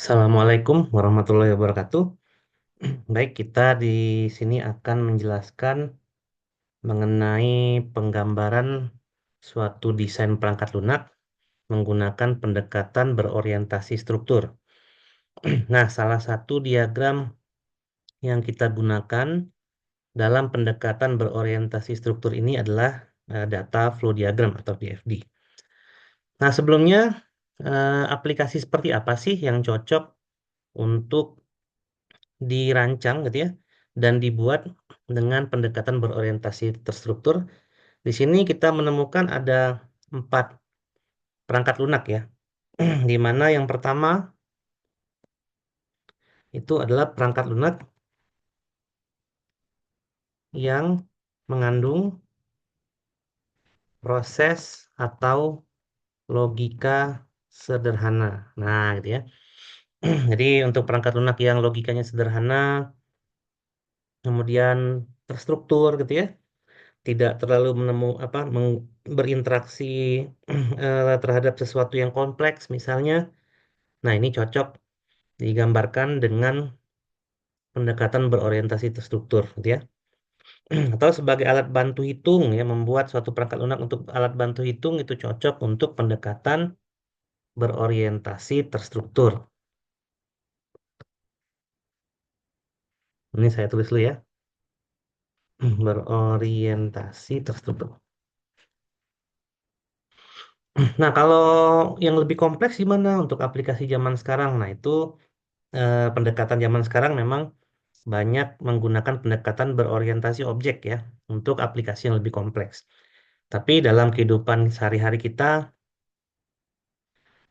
Assalamualaikum warahmatullahi wabarakatuh. Baik, kita di sini akan menjelaskan mengenai penggambaran suatu desain perangkat lunak menggunakan pendekatan berorientasi struktur. Nah, salah satu diagram yang kita gunakan dalam pendekatan berorientasi struktur ini adalah data flow diagram atau DFD. Nah, sebelumnya aplikasi seperti apa sih yang cocok untuk dirancang gitu ya dan dibuat dengan pendekatan berorientasi terstruktur. Di sini kita menemukan ada 4 perangkat lunak ya, di mana yang pertama itu adalah perangkat lunak yang mengandung proses atau logika sederhana. Nah, gitu ya. Jadi untuk perangkat lunak yang logikanya sederhana, kemudian terstruktur gitu ya, tidak terlalu berinteraksi terhadap sesuatu yang kompleks misalnya. Nah, ini cocok digambarkan dengan pendekatan berorientasi terstruktur gitu ya. Atau sebagai alat bantu hitung ya, membuat suatu perangkat lunak untuk alat bantu hitung itu cocok untuk pendekatan berorientasi terstruktur. Ini saya tulis dulu ya. Berorientasi terstruktur. Nah, kalau yang lebih kompleks gimana untuk aplikasi zaman sekarang? Nah, itu pendekatan zaman sekarang memang banyak menggunakan pendekatan berorientasi objek ya untuk aplikasi yang lebih kompleks. Tapi dalam kehidupan sehari-hari kita,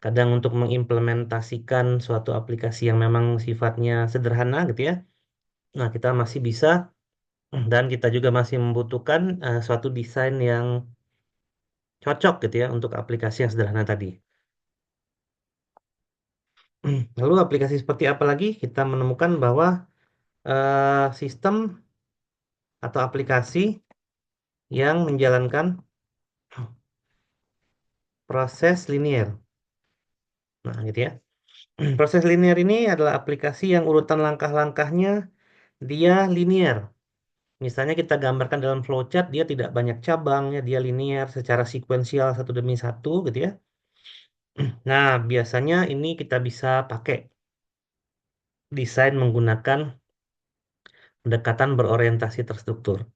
kadang untuk mengimplementasikan suatu aplikasi yang memang sifatnya sederhana gitu ya, nah kita masih bisa dan kita juga masih membutuhkan suatu desain yang cocok gitu ya untuk aplikasi yang sederhana tadi. Lalu aplikasi seperti apa lagi? Kita menemukan bahwa sistem atau aplikasi yang menjalankan proses linear. Nah, gitu ya. Proses linear ini adalah aplikasi yang urutan langkah-langkahnya dia linear. Misalnya kita gambarkan dalam flowchart, dia tidak banyak cabangnya, dia linear secara sekuensial satu demi satu gitu ya. Nah, biasanya ini kita bisa pakai desain menggunakan pendekatan berorientasi terstruktur.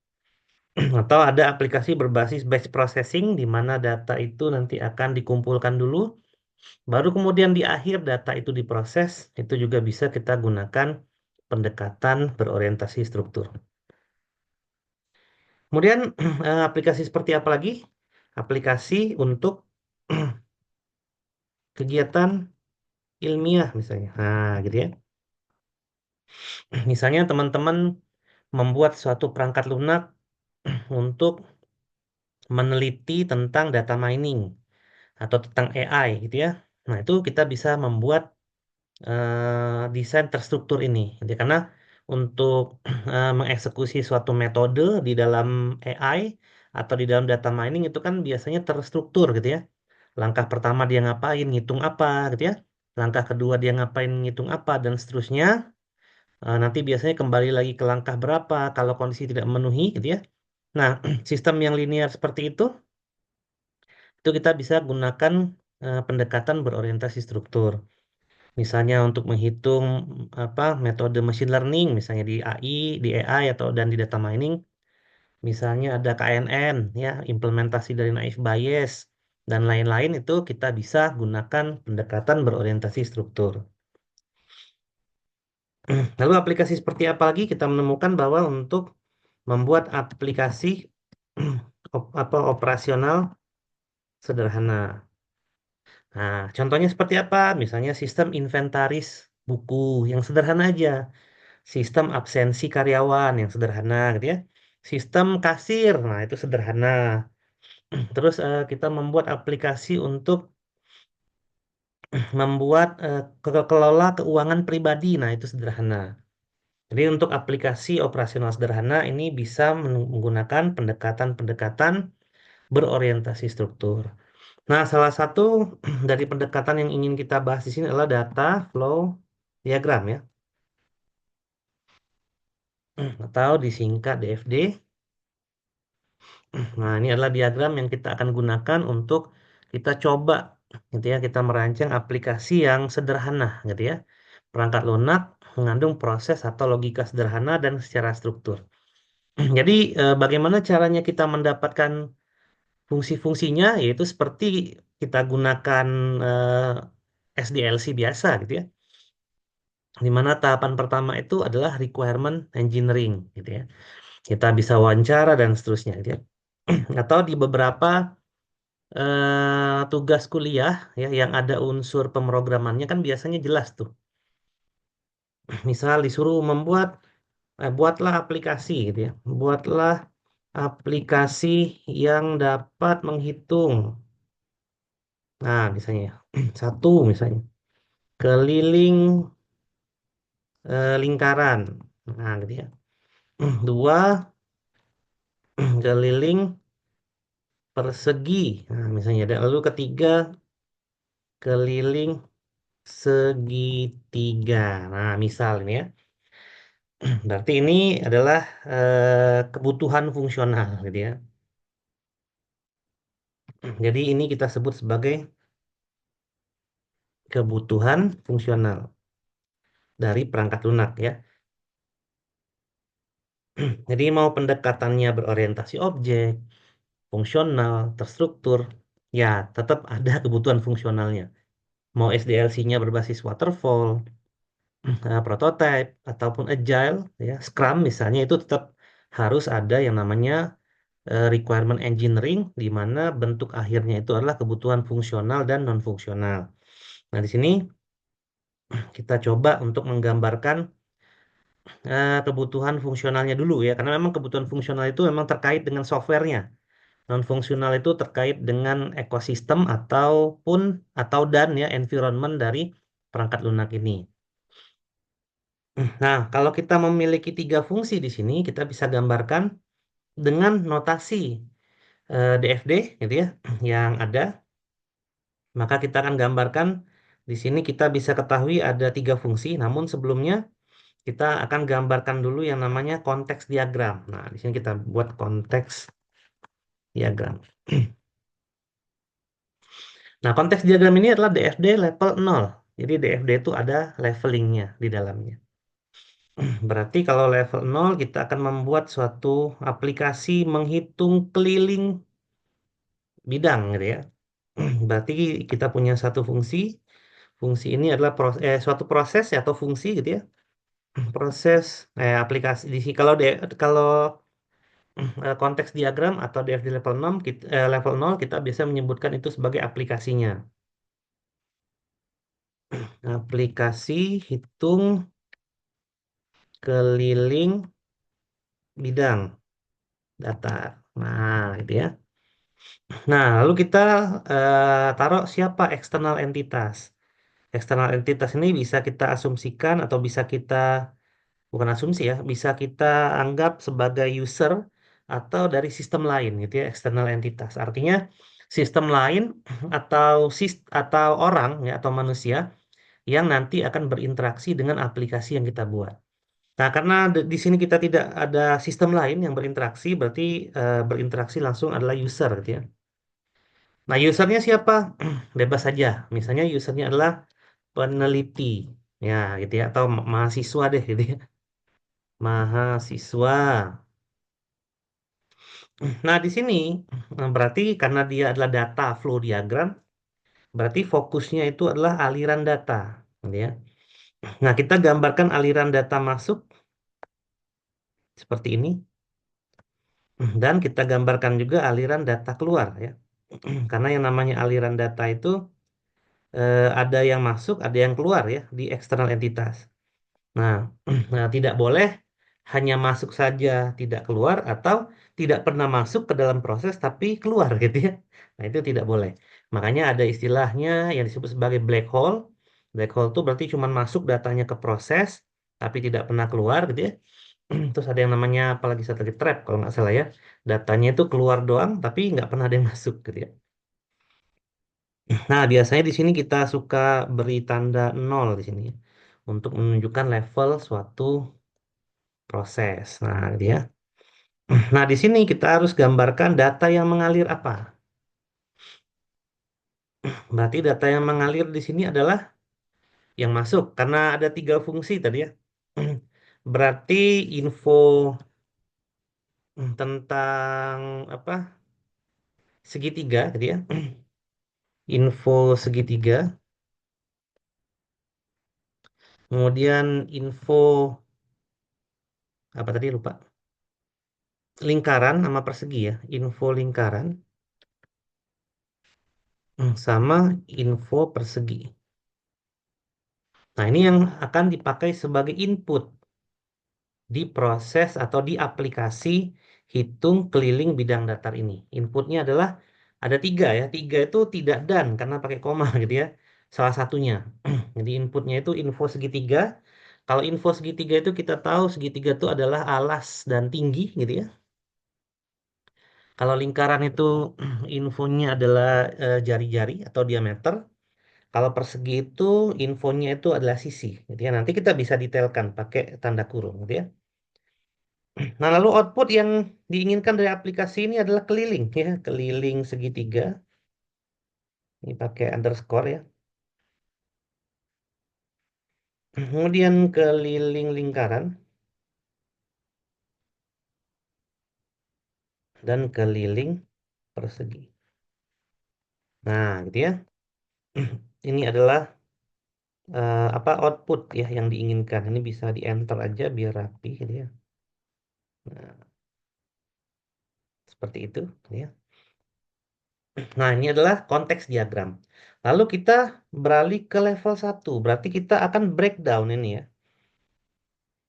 Atau ada aplikasi berbasis batch processing di mana data itu nanti akan dikumpulkan dulu, baru kemudian di akhir data itu diproses, itu juga bisa kita gunakan pendekatan berorientasi struktur. Kemudian aplikasi seperti apa lagi? Aplikasi untuk kegiatan ilmiah misalnya. Nah, gitu ya. Misalnya teman-teman membuat suatu perangkat lunak untuk meneliti tentang data mining atau tentang AI gitu ya. Nah, itu kita bisa membuat desain terstruktur ini. Jadi, karena untuk mengeksekusi suatu metode di dalam AI atau di dalam data mining itu kan biasanya terstruktur gitu ya. Langkah pertama dia ngapain, ngitung apa gitu ya. Langkah kedua dia ngapain, ngitung apa, dan seterusnya. Nanti biasanya kembali lagi ke langkah berapa kalau kondisi tidak memenuhi gitu ya. Nah, sistem yang linear seperti itu kita bisa gunakan pendekatan berorientasi struktur. Misalnya untuk menghitung metode machine learning, misalnya di AI, di AI atau dan di data mining, misalnya ada KNN ya, implementasi dari naive Bayes dan lain-lain itu kita bisa gunakan pendekatan berorientasi struktur. Lalu aplikasi seperti apa lagi kita menemukan bahwa untuk membuat aplikasi operasional sederhana. Nah, contohnya seperti apa? Misalnya sistem inventaris buku yang sederhana aja, sistem absensi karyawan yang sederhana gitu ya, sistem kasir, nah itu sederhana. Terus kita membuat aplikasi untuk membuat kelola keuangan pribadi, nah itu sederhana. Jadi untuk aplikasi operasional sederhana ini bisa menggunakan pendekatan-pendekatan berorientasi struktur. Nah, salah satu dari pendekatan yang ingin kita bahas di sini adalah data flow diagram ya, atau disingkat DFD. Nah, ini adalah diagram yang kita akan gunakan untuk kita coba gitu ya, kita merancang aplikasi yang sederhana gitu ya. Perangkat lunak mengandung proses atau logika sederhana dan secara struktur. Jadi bagaimana caranya kita mendapatkan fungsi-fungsinya, yaitu seperti kita gunakan SDLC biasa gitu ya. Di mana tahapan pertama itu adalah requirement engineering gitu ya. Kita bisa wawancara dan seterusnya gitu ya. Atau di beberapa tugas kuliah ya yang ada unsur pemrogramannya kan biasanya jelas tuh. Misal disuruh buatlah aplikasi gitu ya. Buatlah aplikasi yang dapat menghitung. Nah, misalnya satu misalnya keliling lingkaran. Nah, gitu ya. Dua keliling persegi. Nah, misalnya ada lalu ketiga keliling segitiga. Nah, misal ini ya. Berarti ini adalah kebutuhan fungsional gitu ya. Jadi ini kita sebut sebagai kebutuhan fungsional dari perangkat lunak ya. Jadi mau pendekatannya berorientasi objek, fungsional, terstruktur, ya tetap ada kebutuhan fungsionalnya. Mau SDLC-nya berbasis waterfall, prototype, ataupun agile, ya, Scrum misalnya itu tetap harus ada yang namanya requirement engineering, di mana bentuk akhirnya itu adalah kebutuhan fungsional dan non-fungsional. Nah, di sini kita coba untuk menggambarkan kebutuhan fungsionalnya dulu ya, karena memang kebutuhan fungsional itu memang terkait dengan softwarenya. Non-fungsional itu terkait dengan ekosistem ataupun atau dan ya environment dari perangkat lunak ini. Nah, kalau kita memiliki tiga fungsi di sini, kita bisa gambarkan dengan notasi DFD gitu ya, yang ada. Maka kita akan gambarkan di sini kita bisa ketahui ada tiga fungsi, namun sebelumnya kita akan gambarkan dulu yang namanya konteks diagram. Nah, di sini kita buat konteks diagram. Nah, konteks diagram ini adalah DFD level 0. Jadi DFD itu ada levelingnya di dalamnya. Berarti kalau level 0 kita akan membuat suatu aplikasi menghitung keliling bidang gitu ya. Berarti kita punya satu fungsi. Fungsi ini adalah suatu proses atau fungsi gitu ya. Proses aplikasi di sini kalau konteks diagram atau DFD level 6 level 0 kita bisa menyebutkan itu sebagai aplikasinya. Aplikasi hitung keliling bidang datar. Nah, itu ya. Nah, lalu kita taruh siapa eksternal entitas. Eksternal entitas ini bisa kita asumsikan atau bisa kita, bukan asumsi ya, bisa kita anggap sebagai user atau dari sistem lain gitu ya, eksternal entitas. Artinya sistem lain atau orang ya atau manusia yang nanti akan berinteraksi dengan aplikasi yang kita buat. Nah, karena di sini kita tidak ada sistem lain yang berinteraksi, berarti berinteraksi langsung adalah user gitu ya. Nah, usernya siapa? Bebas saja. Misalnya usernya adalah peneliti, ya gitu ya, atau mahasiswa deh gitu ya. Mahasiswa. Nah, di sini berarti karena dia adalah data flow diagram, berarti fokusnya itu adalah aliran data, gitu ya. Nah, kita gambarkan aliran data masuk seperti ini, dan kita gambarkan juga aliran data keluar ya. Karena yang namanya aliran data itu ada yang masuk, ada yang keluar ya di eksternal entitas. Nah, nah, tidak boleh hanya masuk saja, tidak keluar, atau tidak pernah masuk ke dalam proses tapi keluar gitu ya. Nah, itu tidak boleh. Makanya ada istilahnya yang disebut sebagai black hole. Black hole itu berarti cuma masuk datanya ke proses tapi tidak pernah keluar gitu ya. Terus ada yang namanya apalagi satu lagi trap kalau nggak salah ya. Datanya itu keluar doang tapi nggak pernah ada yang masuk gitu ya. Nah, biasanya di sini kita suka beri tanda nol di sini. untuk menunjukkan level suatu proses. Nah, dia. Nah, di sini kita harus gambarkan data yang mengalir apa. Berarti data yang mengalir di sini adalah yang masuk karena ada tiga fungsi tadi ya. Berarti info tentang apa segitiga tadi ya. Info segitiga, kemudian info apa tadi lupa. Lingkaran sama persegi ya. Info lingkaran sama info persegi. Nah, ini yang akan dipakai sebagai input di proses atau di aplikasi hitung keliling bidang datar ini. Inputnya adalah ada tiga ya. Tiga itu tidak dan karena pakai koma gitu ya. Salah satunya. Jadi inputnya itu info segitiga. Kalau info segitiga itu kita tahu segitiga itu adalah alas dan tinggi gitu ya. Kalau lingkaran itu infonya adalah jari-jari atau diameter. Kalau persegi itu infonya itu adalah sisi. Gitu ya. Nanti kita bisa detailkan pakai tanda kurung gitu ya. Nah, lalu output yang diinginkan dari aplikasi ini adalah keliling ya, keliling segitiga. Ini pakai underscore ya. Kemudian keliling lingkaran dan keliling persegi. Nah, gitu ya. Ini adalah apa output ya yang diinginkan. Ini bisa di enter aja biar rapi gitu ya. Nah, seperti itu ya. Nah, ini adalah konteks diagram. Lalu kita beralih ke level satu. Berarti kita akan breakdown ini ya.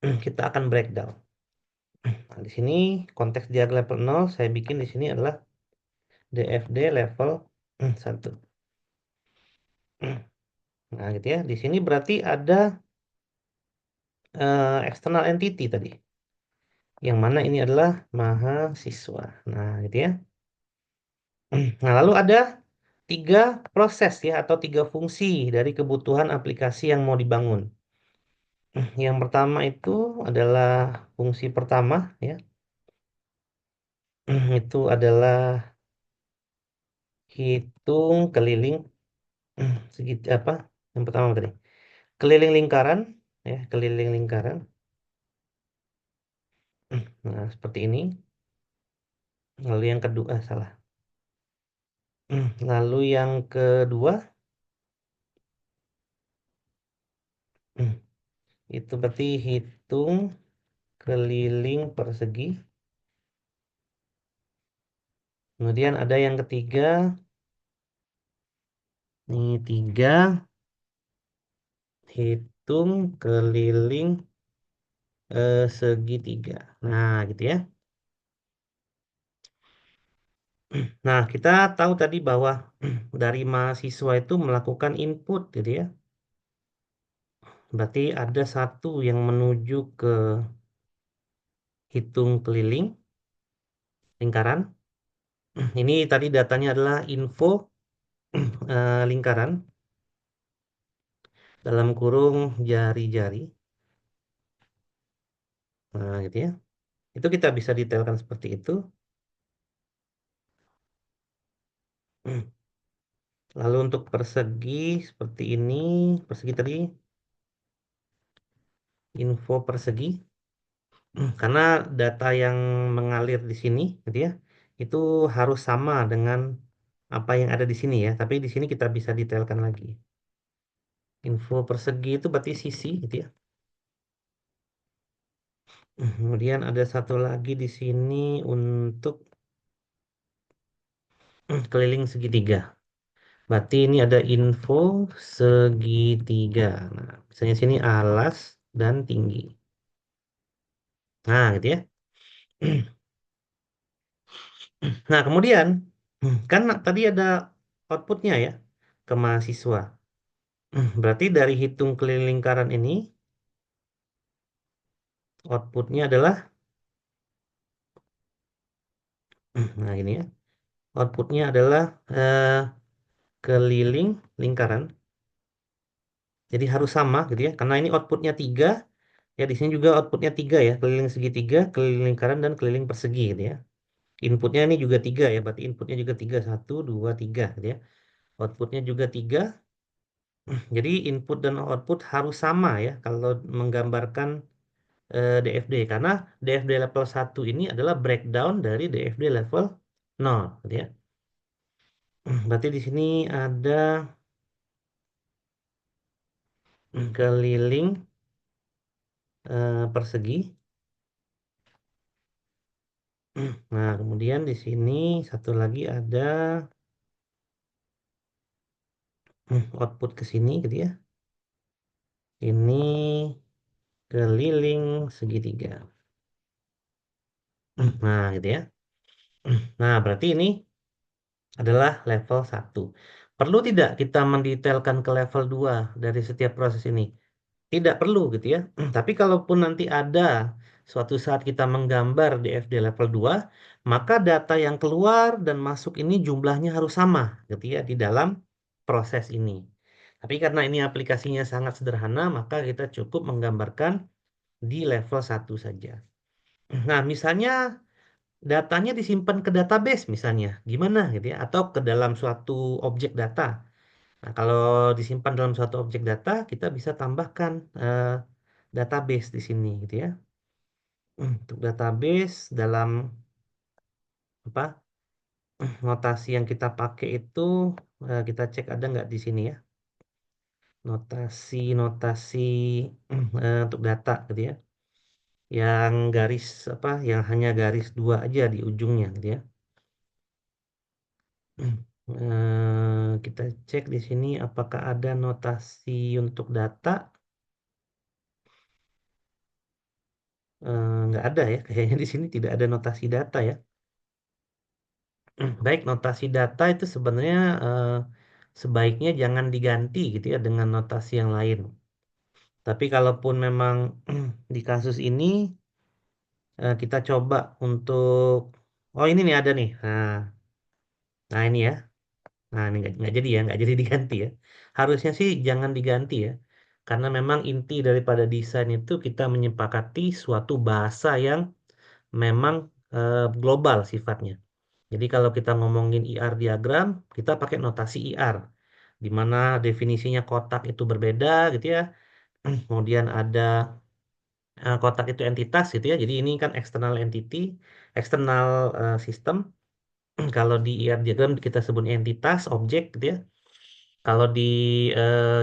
Kita akan breakdown. Nah, di sini konteks diagram level nol saya bikin di sini adalah DFD level satu. Nah, gitu ya. Di sini berarti ada external entity tadi. Yang mana ini adalah mahasiswa. Nah, gitu ya. Nah, lalu ada tiga proses ya atau tiga fungsi dari kebutuhan aplikasi yang mau dibangun. Yang pertama itu adalah fungsi pertama ya. Itu adalah hitung keliling segit apa? Yang pertama tadi. Keliling lingkaran ya, keliling lingkaran. Nah, seperti ini. Lalu yang kedua salah. Lalu yang kedua itu berarti hitung keliling persegi. Kemudian ada yang ketiga, ini tiga, hitung keliling segitiga. Nah, gitu ya. Nah, kita tahu tadi bahwa dari mahasiswa itu melakukan input, gitu ya. Berarti ada satu yang menuju ke hitung keliling lingkaran. Ini tadi datanya adalah info lingkaran dalam kurung jari-jari. Nah, gitu ya. Itu kita bisa detailkan seperti itu. Lalu untuk persegi seperti ini, persegi tadi info persegi. Karena data yang mengalir di sini, gitu ya, itu harus sama dengan apa yang ada di sini ya. Tapi di sini kita bisa detailkan lagi. Info persegi itu berarti sisi, gitu ya. Kemudian ada satu lagi di sini untuk keliling segitiga. Berarti ini ada info segitiga. Nah, misalnya sini alas dan tinggi. Nah, gitu ya. Nah, kemudian kan tadi ada outputnya ya ke mahasiswa. Berarti dari hitung keliling lingkaran ini outputnya adalah nah ini ya. Outputnya adalah keliling lingkaran Jadi harus sama gitu ya. Karena ini outputnya 3, ya di sini juga outputnya 3 ya. Keliling segitiga, keliling lingkaran, dan keliling persegi gitu ya. Inputnya ini juga 3 ya. Berarti inputnya juga 3. 1, 2, 3 gitu ya. Outputnya juga 3. Jadi input dan output harus sama ya. Kalau menggambarkan DFD. Karena DFD level 1 ini adalah breakdown dari DFD level 0 gitu ya. Berarti di sini ada keliling persegi. Nah, kemudian di sini satu lagi ada output ke sini gitu ya. Ini keliling segitiga. Nah, gitu ya. Nah, berarti ini adalah level 1. Perlu tidak kita mendetailkan ke level 2 dari setiap proses ini? Tidak perlu gitu ya. Tapi kalaupun nanti ada suatu saat kita menggambar di FD level 2, maka data yang keluar dan masuk ini jumlahnya harus sama gitu ya di dalam proses ini. Tapi karena ini aplikasinya sangat sederhana, maka kita cukup menggambarkan di level 1 saja. Nah, misalnya datanya disimpan ke database misalnya, gimana gitu ya, atau ke dalam suatu objek data. Nah, kalau disimpan dalam suatu objek data, kita bisa tambahkan database di sini gitu ya. Untuk database dalam apa notasi yang kita pakai itu kita cek ada nggak di sini ya, notasi untuk data gitu ya, yang garis apa, yang hanya garis 2 aja di ujungnya gitu ya. Kita cek di sini apakah ada notasi untuk data. Nggak ada ya, kayaknya di sini tidak ada notasi data ya. Baik, notasi data itu sebenarnya sebaiknya jangan diganti gitu ya dengan notasi yang lain. Tapi kalaupun memang di kasus ini kita coba untuk, oh ini nih ada nih. Nah ini ya. Nah ini nggak jadi ya, nggak jadi diganti ya. Harusnya sih jangan diganti ya. Karena memang inti daripada desain itu kita menyepakati suatu bahasa yang memang global sifatnya. Jadi kalau kita ngomongin IR diagram, kita pakai notasi IR, di mana definisinya kotak itu berbeda gitu ya. Kemudian ada kotak itu entitas gitu ya. Jadi ini kan external entity, external system. Kalau di IR diagram kita sebut entitas, objek gitu ya. Kalau di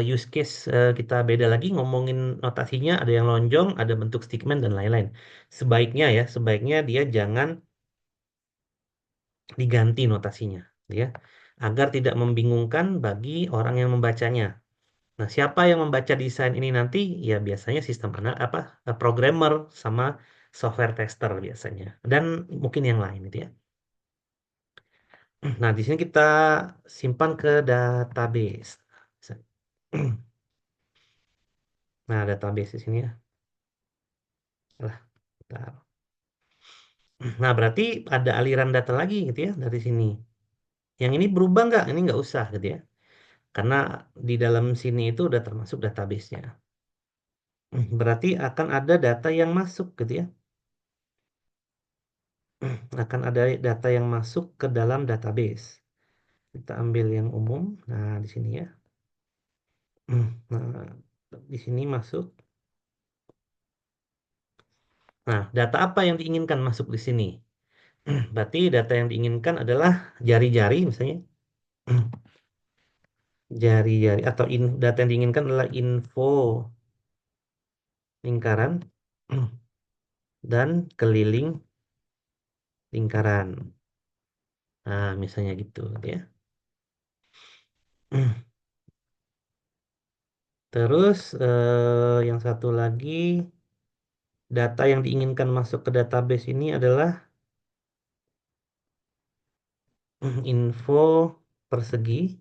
use case kita beda lagi ngomongin notasinya, ada yang lonjong, ada bentuk stickman dan lain-lain. Sebaiknya ya, sebaiknya dia jangan diganti notasinya ya, agar tidak membingungkan bagi orang yang membacanya. Nah, siapa yang membaca desain ini nanti? Ya biasanya sistem apa programmer sama software tester biasanya, dan mungkin yang lain itu ya. Nah, di sini kita simpan ke database. Nah, database di sini ya. Lah, bentar. Nah, berarti ada aliran data lagi gitu ya dari sini. Yang ini berubah nggak? Ini nggak usah gitu ya. Karena di dalam sini itu udah termasuk database-nya. Berarti akan ada data yang masuk gitu ya. Akan ada data yang masuk ke dalam database. Kita ambil yang umum. Nah, di sini ya. Nah, di sini masuk. Nah, data apa yang diinginkan masuk di sini? Berarti data yang diinginkan adalah jari-jari misalnya. Jari-jari atau data yang diinginkan adalah info lingkaran dan keliling lingkaran. Nah, misalnya gitu ya. Terus yang satu lagi, data yang diinginkan masuk ke database ini adalah info persegi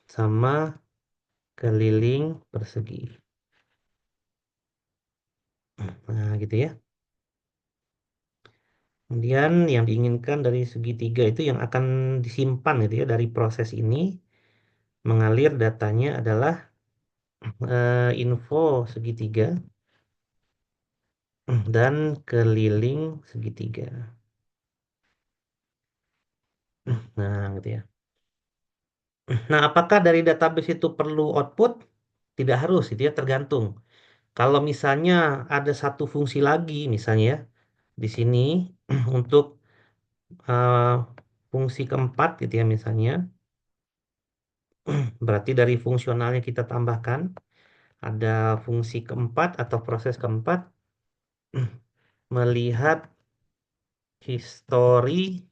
sama keliling persegi. Nah, gitu ya. Kemudian yang diinginkan dari segitiga itu yang akan disimpan gitu ya dari proses ini mengalir datanya adalah info segitiga dan keliling segitiga. Nah, gitu ya. Nah, apakah dari database itu perlu output? Tidak harus, itu ya tergantung. Kalau misalnya ada satu fungsi lagi, misalnya ya, di sini untuk eh, fungsi keempat gitu ya misalnya, berarti dari fungsionalnya kita tambahkan ada fungsi keempat atau proses keempat melihat histori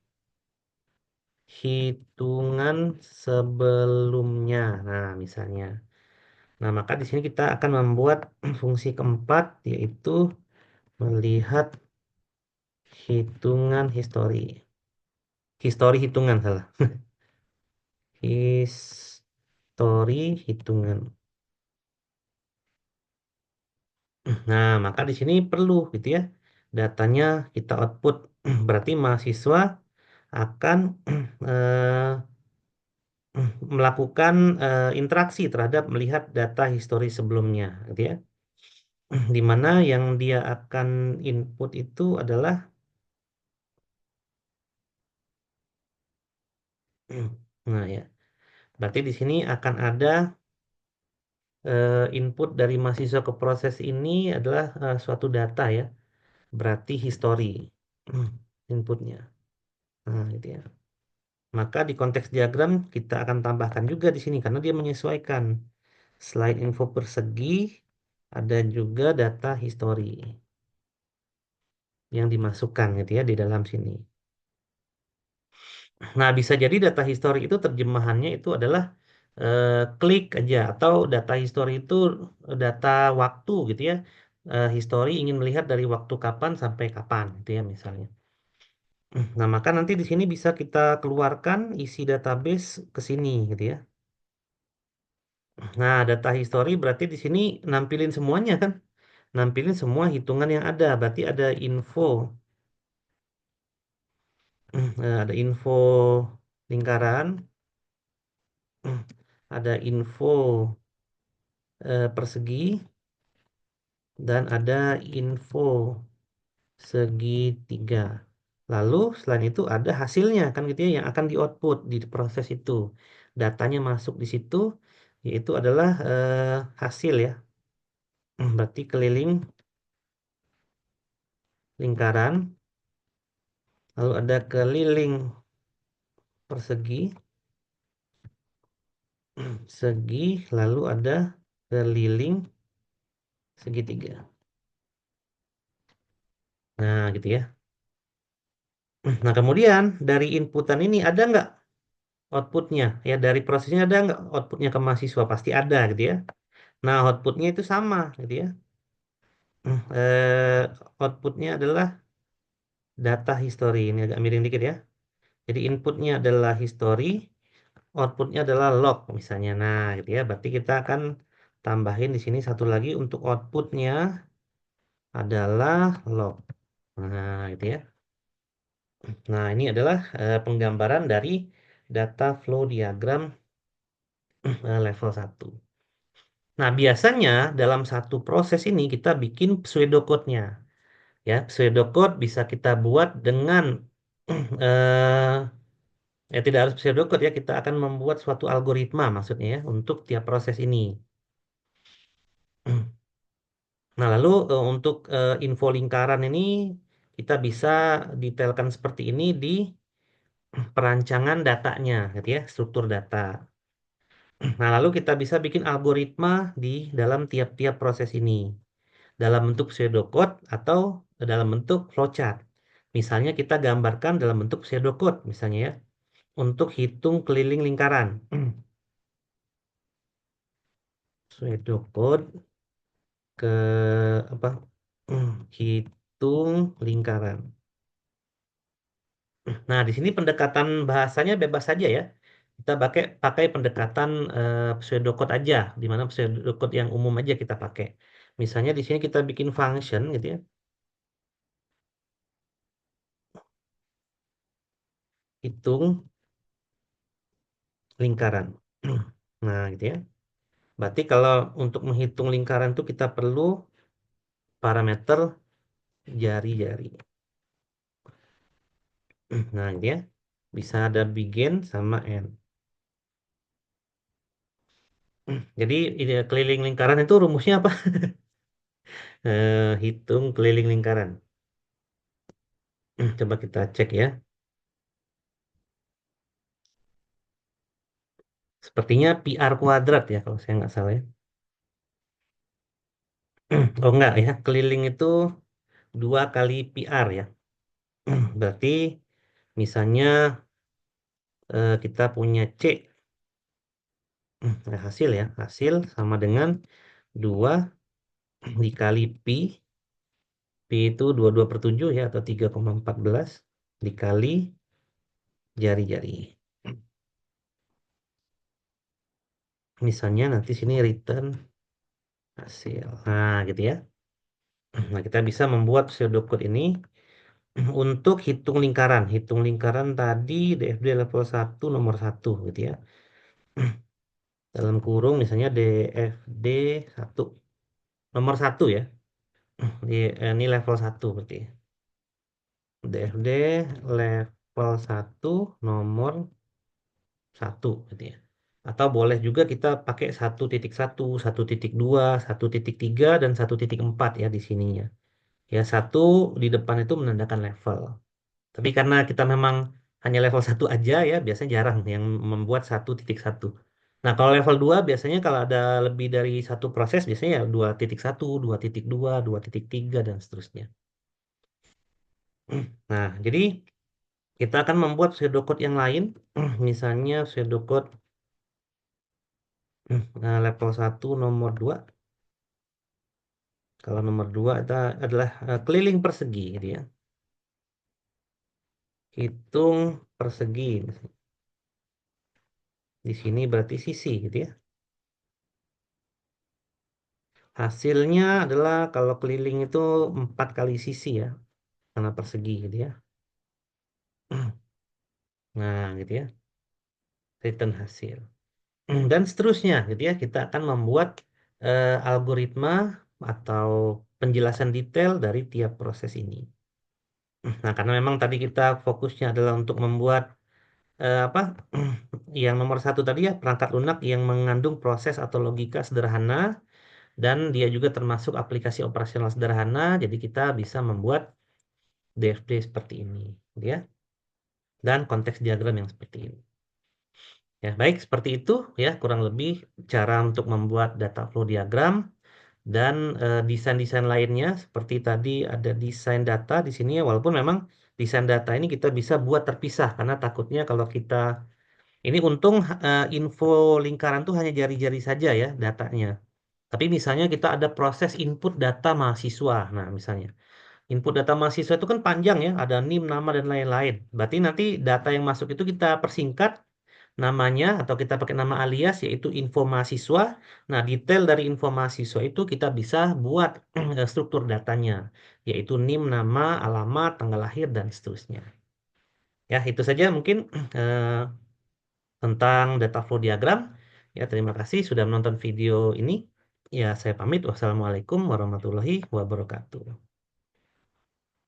hitungan sebelumnya. Nah, misalnya. Nah, maka di sini kita akan membuat fungsi keempat yaitu melihat hitungan histori. Histori hitungan salah. Histori hitungan. Nah, maka di sini perlu gitu ya. Datanya kita output. Berarti mahasiswa akan eh, melakukan interaksi terhadap melihat data histori sebelumnya, gitu ya. Di mana yang dia akan input itu adalah nah ya. Berarti di sini akan ada input dari mahasiswa ke proses ini adalah suatu data ya. Berarti histori inputnya. Nah, gitu ya. Maka di konteks diagram kita akan tambahkan juga di sini karena dia menyesuaikan. Selain info persegi, ada juga data histori yang dimasukkan gitu ya di dalam sini. Nah, bisa jadi data histori itu terjemahannya itu adalah eh, klik aja atau data histori itu data waktu gitu ya. Histori ingin melihat dari waktu kapan sampai kapan gitu ya misalnya. Nah, maka nanti di sini bisa kita keluarkan isi database ke sini gitu ya. Nah, data history berarti di sini nampilin semuanya kan? Nampilin semua hitungan yang ada. Berarti ada info, ada info lingkaran, ada info persegi, dan ada info segitiga. Lalu selain itu ada hasilnya kan gitu ya yang akan di output di proses itu. Datanya masuk di situ, yaitu adalah hasil ya. Berarti keliling lingkaran, lalu ada keliling persegi, segi, lalu ada keliling segitiga. Nah, gitu ya. Nah, kemudian dari inputan ini ada nggak outputnya? Ya, dari prosesnya ada nggak outputnya ke mahasiswa? Pasti ada, gitu ya. Nah, outputnya itu sama, gitu ya. Outputnya adalah data history. Ini agak miring dikit ya. Jadi inputnya adalah history, outputnya adalah log misalnya. Nah, gitu ya. Berarti kita akan tambahin di sini satu lagi untuk outputnya adalah log. Nah, gitu ya. Nah, ini adalah penggambaran dari data flow diagram level satu. Nah, biasanya dalam satu proses ini kita bikin pseudocode-nya. Ya, pseudocode bisa kita buat dengan tidak harus pseudocode ya, kita akan membuat suatu algoritma maksudnya ya untuk tiap proses ini. Nah, lalu untuk info lingkaran ini kita bisa detailkan seperti ini di perancangan datanya, gitu ya, struktur data. Nah, lalu kita bisa bikin algoritma di dalam tiap-tiap proses ini dalam bentuk pseudocode atau dalam bentuk flowchart. Misalnya kita gambarkan dalam bentuk pseudocode misalnya ya untuk hitung keliling lingkaran. Pseudocode ke apa? Hitung lingkaran. Nah, di sini pendekatan bahasanya bebas saja ya. Kita pakai pendekatan pseudocode aja, di mana pseudocode yang umum aja kita pakai. Misalnya di sini kita bikin function gitu ya, hitung lingkaran. Nah, gitu ya. Berarti kalau untuk menghitung lingkaran itu kita perlu parameter jari-jari. Nah, gitu ya. Bisa ada begin sama end. Jadi ide keliling lingkaran itu rumusnya apa? Hitung keliling lingkaran. Coba kita cek ya. Sepertinya PR kuadrat ya kalau saya nggak salah ya. Oh enggak ya, keliling itu 2 kali PR ya. Berarti misalnya kita punya C, hasil ya, hasil sama dengan 2 dikali Pi, Pi itu 22/7 ya atau 3,14 dikali jari-jari. Misalnya nanti sini return hasil. Nah, gitu ya. Nah, kita bisa membuat pseudocode ini untuk hitung lingkaran. Hitung lingkaran tadi DFD level 1 nomor 1 gitu ya. Dalam kurung misalnya DFD 1 nomor 1 ya. Ini level 1 berarti. DFD level 1 nomor 1 gitu ya. Atau boleh juga kita pakai 1.1, 1.2, 1.3 dan 1.4 ya di sininya. Ya, satu di depan itu menandakan level. Tapi karena kita memang hanya level 1 aja ya, biasanya jarang yang membuat 1.1. Nah, kalau level 2 biasanya kalau ada lebih dari satu proses biasanya ya 2.1, 2.2, 2.3 dan seterusnya. Nah, jadi kita akan membuat pseudocode yang lain, misalnya pseudocode level 1 nomor 2. Kalau nomor 2 itu adalah keliling persegi gitu ya. Hitung persegi. Di sini berarti sisi gitu ya. Hasilnya adalah kalau keliling itu 4 kali sisi ya, karena persegi gitu ya. Nah, gitu ya, return hasil. Dan seterusnya gitu ya, kita akan membuat algoritma atau penjelasan detail dari tiap proses ini. Nah, karena memang tadi kita fokusnya adalah untuk membuat apa yang nomor 1 tadi ya, perangkat lunak yang mengandung proses atau logika sederhana dan dia juga termasuk aplikasi operasional sederhana, jadi kita bisa membuat DFD seperti ini, gitu ya, dan konteks diagram yang seperti ini. Ya, baik seperti itu ya kurang lebih cara untuk membuat data flow diagram dan desain-desain lainnya seperti tadi ada desain data di sini ya, walaupun memang desain data ini kita bisa buat terpisah karena takutnya kalau kita ini untung info lingkaran tuh hanya jari-jari saja ya datanya. Tapi misalnya kita ada proses input data mahasiswa. Nah, misalnya input data mahasiswa itu kan panjang ya, ada NIM, nama, dan lain-lain. Berarti nanti data yang masuk itu kita persingkat namanya atau kita pakai nama alias yaitu info mahasiswa. Nah, detail dari info mahasiswa itu kita bisa buat struktur datanya, yaitu NIM, nama, alamat, tanggal lahir, dan seterusnya. Ya, itu saja mungkin eh, tentang data flow diagram. Ya, terima kasih sudah menonton video ini. Ya, saya pamit. Wassalamualaikum warahmatullahi wabarakatuh.